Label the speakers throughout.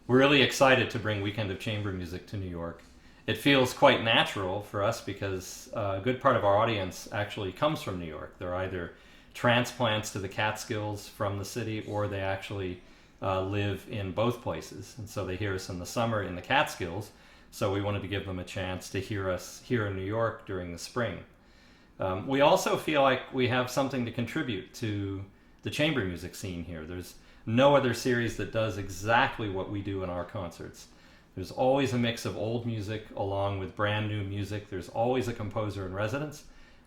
Speaker 1: We're really excited to bring Weekend of Chamber Music to New York. It feels quite natural for us because a good part of our audience actually comes from New York. They're either transplants to the Catskills from the city, or they actually live in both places. And so they hear us in the summer in the Catskills, so we wanted to give them a chance to hear us here in New York during the spring. We also feel like we have something to contribute to the chamber music scene here. There's no other series that does exactly what we do in our concerts. There's always a mix of old music along with brand new music. There's always a composer in residence,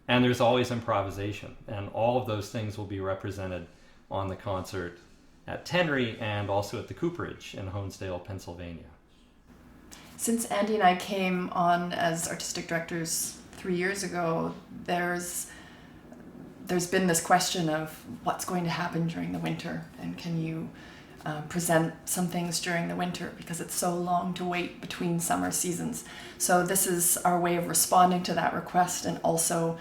Speaker 1: and there's always improvisation. And all of those things will be represented on the concert at Tenry and also at the Cooperage in Honesdale, Pennsylvania.
Speaker 2: Since Andy and I came on as artistic directors 3 years ago, there's been this question of what's going to happen during the winter, and can you present some things during the winter because it's so long to wait between summer seasons. So this is our way of responding to that request, and also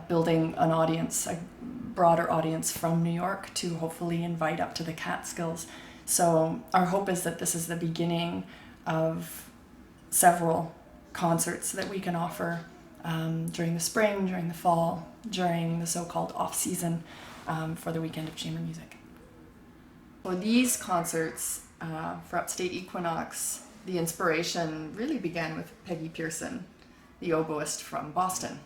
Speaker 2: building an audience, a broader audience from New York to hopefully invite up to the Catskills. So our hope is that this is the beginning of several concerts that we can offer during the spring, during the fall, during the so-called off-season for the Weekend of Chamber Music. For these concerts, for Upstate Equinox, the inspiration really began with Peggy Pearson, the oboist from Boston.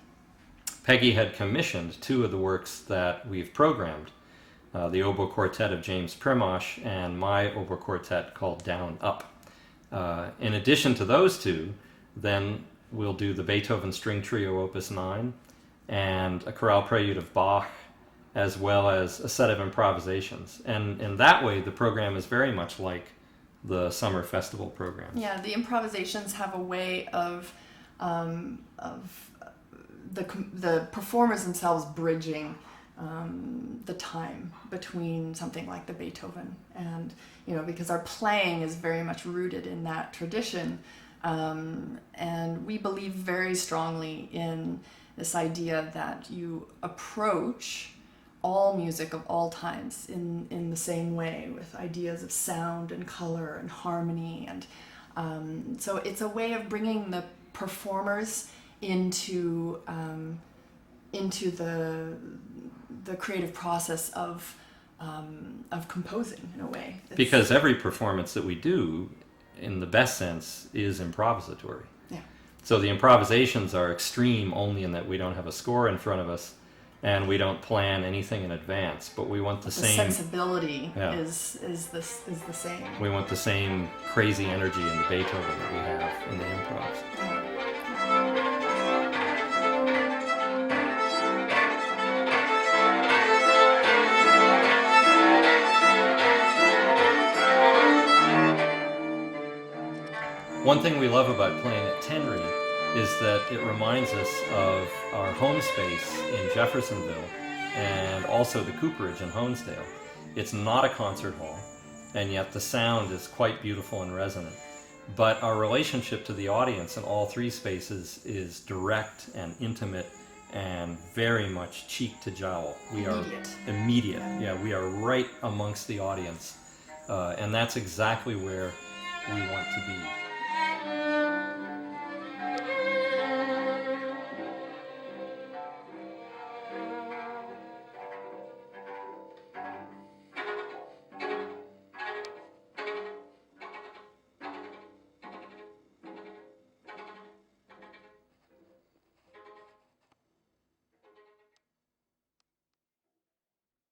Speaker 1: Peggy had commissioned two of the works that we've programmed, the oboe quartet of James Primosh and my oboe quartet called Down Up. In addition to those two, then we'll do the Beethoven String Trio Opus 9 and a chorale prelude of Bach, as well as a set of improvisations. And in that way, the program is very much like the summer festival programs.
Speaker 2: Yeah, the improvisations have a way of the performers themselves bridging the time between something like the Beethoven, and because our playing is very much rooted in that tradition, and we believe very strongly in this idea that you approach all music of all times in the same way, with ideas of sound and color and harmony, and so it's a way of bringing the performers into the creative process of composing, in a way.
Speaker 1: Because every performance that we do, in the best sense, is improvisatory.
Speaker 2: Yeah.
Speaker 1: So the improvisations are extreme only in that we don't have a score in front of us, and we don't plan anything in advance, but we want the same
Speaker 2: sensibility. Yeah. is the same.
Speaker 1: We want the same crazy energy in the Beethoven that we have in the improvs.
Speaker 2: Yeah.
Speaker 1: One thing we love about playing at Tenry is that it reminds us of our home space in Jeffersonville and also the Cooperage in Honesdale. It's not a concert hall, and yet the sound is quite beautiful and resonant. But our relationship to the audience in all three spaces is direct and intimate and very much cheek to jowl. We are immediate. Yeah, we are right amongst the audience. And that's exactly where we want to be.